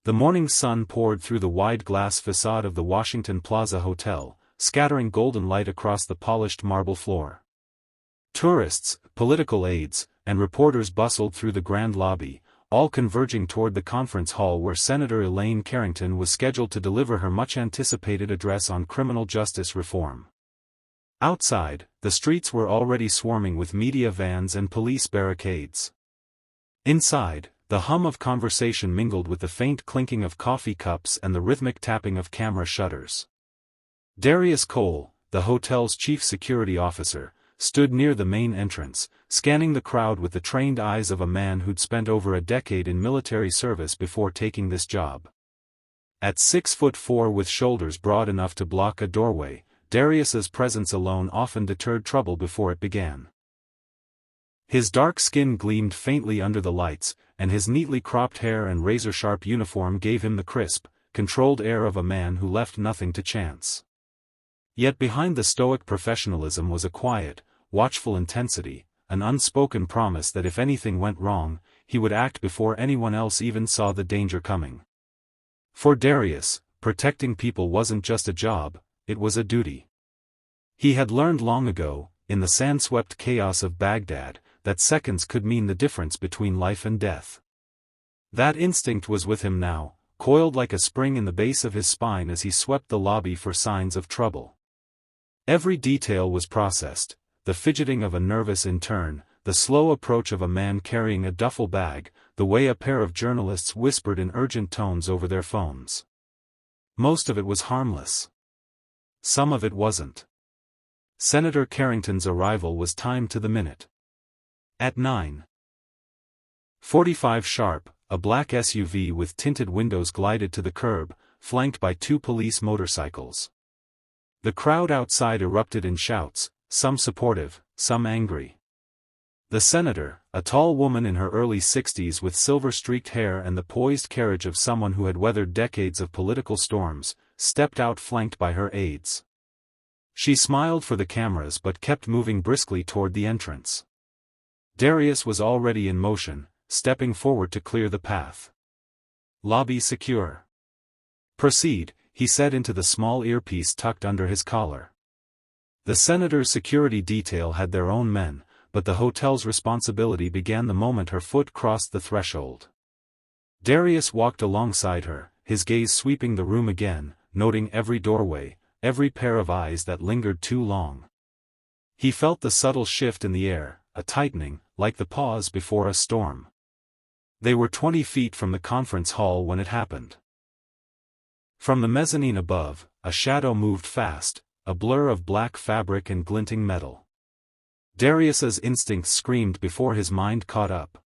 The morning sun poured through the wide glass facade of the Washington Plaza Hotel, scattering golden light across the polished marble floor. Tourists, political aides, and reporters bustled through the grand lobby, all converging toward the conference hall where Senator Elaine Carrington was scheduled to deliver her much-anticipated address on criminal justice reform. Outside, the streets were already swarming with media vans and police barricades. Inside, the hum of conversation mingled with the faint clinking of coffee cups and the rhythmic tapping of camera shutters. Darius Cole, the hotel's chief security officer, stood near the main entrance, scanning the crowd with the trained eyes of a man who'd spent over a decade in military service before taking this job. At 6'4" with shoulders broad enough to block a doorway, Darius's presence alone often deterred trouble before it began. His dark skin gleamed faintly under the lights, and his neatly cropped hair and razor-sharp uniform gave him the crisp, controlled air of a man who left nothing to chance. Yet behind the stoic professionalism was a quiet, watchful intensity, an unspoken promise that if anything went wrong, he would act before anyone else even saw the danger coming. For Darius, protecting people wasn't just a job, it was a duty. He had learned long ago, in the sand-swept chaos of Baghdad, that seconds could mean the difference between life and death. That instinct was with him now, coiled like a spring in the base of his spine as he swept the lobby for signs of trouble. Every detail was processed, the fidgeting of a nervous intern, the slow approach of a man carrying a duffel bag, the way a pair of journalists whispered in urgent tones over their phones. Most of it was harmless. Some of it wasn't. Senator Carrington's arrival was timed to the minute. At 9:45 sharp, a black SUV with tinted windows glided to the curb, flanked by 2 police motorcycles. The crowd outside erupted in shouts, some supportive, some angry. The senator, a tall woman in her early 60s with silver-streaked hair and the poised carriage of someone who had weathered decades of political storms, stepped out flanked by her aides. She smiled for the cameras but kept moving briskly toward the entrance. Darius was already in motion, stepping forward to clear the path. "Lobby secure." "Proceed," he said into the small earpiece tucked under his collar. The senator's security detail had their own men, but the hotel's responsibility began the moment her foot crossed the threshold. Darius walked alongside her, his gaze sweeping the room again, noting every doorway, every pair of eyes that lingered too long. He felt the subtle shift in the air, a tightening, like the pause before a storm. They were 20 feet from the conference hall when it happened. From the mezzanine above, a shadow moved fast, a blur of black fabric and glinting metal. Darius's instincts screamed before his mind caught up.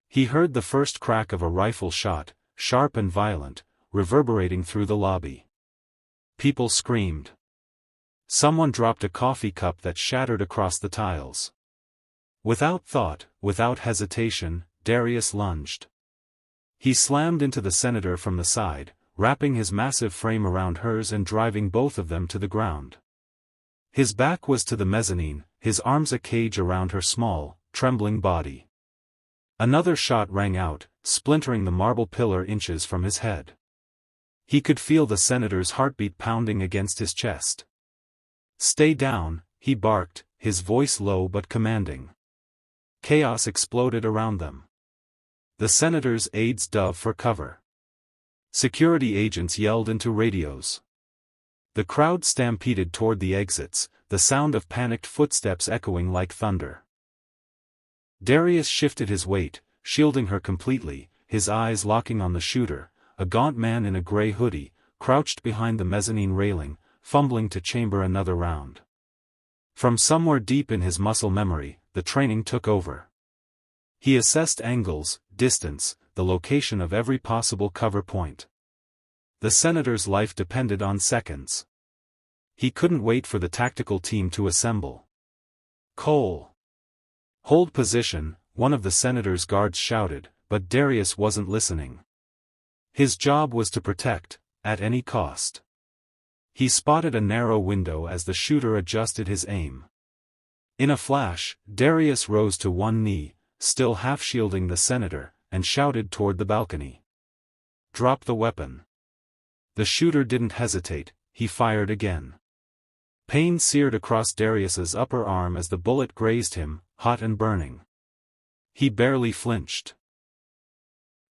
He heard the first crack of a rifle shot, sharp and violent, reverberating through the lobby. People screamed. Someone dropped a coffee cup that shattered across the tiles. Without thought, without hesitation, Darius lunged. He slammed into the senator from the side, wrapping his massive frame around hers and driving both of them to the ground. His back was to the mezzanine, his arms a cage around her small, trembling body. Another shot rang out, splintering the marble pillar inches from his head. He could feel the senator's heartbeat pounding against his chest. "Stay down," he barked, his voice low but commanding. Chaos exploded around them. The senator's aides dove for cover. Security agents yelled into radios. The crowd stampeded toward the exits, the sound of panicked footsteps echoing like thunder. Darius shifted his weight, shielding her completely, his eyes locking on the shooter, a gaunt man in a gray hoodie, crouched behind the mezzanine railing, fumbling to chamber another round. From somewhere deep in his muscle memory, the training took over. He assessed angles, distance, the location of every possible cover point. The senator's life depended on seconds. He couldn't wait for the tactical team to assemble. "Cole! Hold position," one of the senator's guards shouted, but Darius wasn't listening. His job was to protect, at any cost. He spotted a narrow window as the shooter adjusted his aim. In a flash, Darius rose to one knee, still half shielding the senator, and shouted toward the balcony. "Drop the weapon." The shooter didn't hesitate, he fired again. Pain seared across Darius's upper arm as the bullet grazed him, hot and burning. He barely flinched.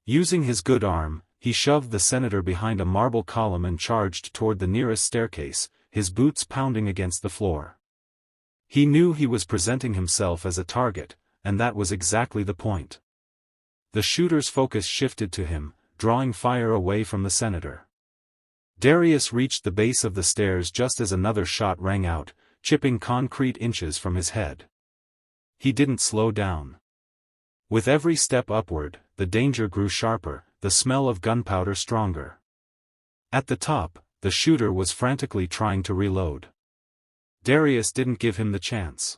Using his good arm, he shoved the senator behind a marble column and charged toward the nearest staircase, his boots pounding against the floor. He knew he was presenting himself as a target, and that was exactly the point. The shooter's focus shifted to him, drawing fire away from the senator. Darius reached the base of the stairs just as another shot rang out, chipping concrete inches from his head. He didn't slow down. With every step upward, the danger grew sharper, the smell of gunpowder stronger. At the top, the shooter was frantically trying to reload. Darius didn't give him the chance.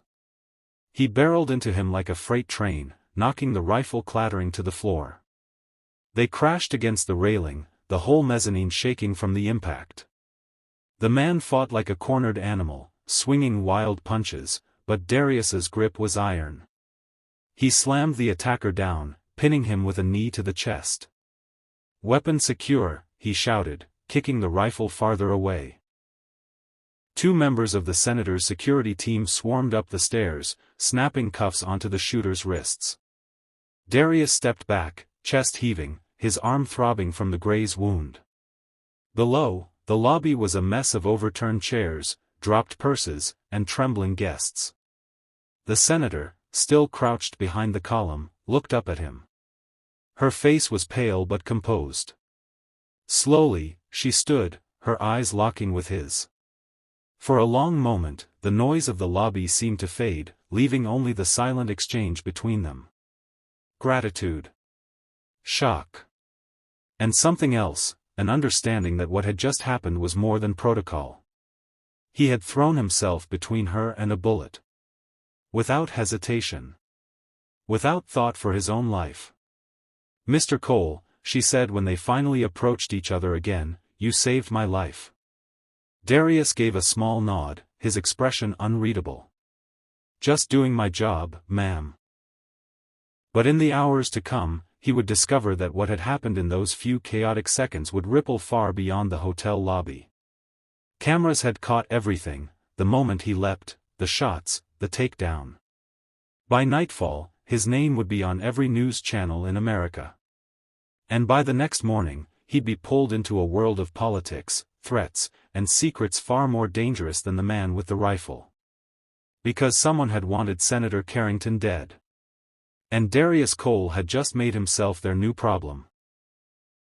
He barreled into him like a freight train, knocking the rifle clattering to the floor. They crashed against the railing, the whole mezzanine shaking from the impact. The man fought like a cornered animal, swinging wild punches, but Darius's grip was iron. He slammed the attacker down, pinning him with a knee to the chest. "Weapon secure," he shouted, kicking the rifle farther away. Two members of the senator's security team swarmed up the stairs, snapping cuffs onto the shooter's wrists. Darius stepped back, chest heaving, his arm throbbing from the graze wound. Below, the lobby was a mess of overturned chairs, dropped purses, and trembling guests. The senator, still crouched behind the column, looked up at him. Her face was pale but composed. Slowly, she stood, her eyes locking with his. For a long moment, the noise of the lobby seemed to fade, leaving only the silent exchange between them. Gratitude. Shock. And something else, an understanding that what had just happened was more than protocol. He had thrown himself between her and a bullet. Without hesitation. Without thought for his own life. "Mr. Cole," she said when they finally approached each other again, "you saved my life." Darius gave a small nod, his expression unreadable. "Just doing my job, ma'am." But in the hours to come, he would discover that what had happened in those few chaotic seconds would ripple far beyond the hotel lobby. Cameras had caught everything, the moment he leapt, the shots, the takedown. By nightfall, his name would be on every news channel in America. And by the next morning, he'd be pulled into a world of politics, threats, and secrets far more dangerous than the man with the rifle. Because someone had wanted Senator Carrington dead. And Darius Cole had just made himself their new problem.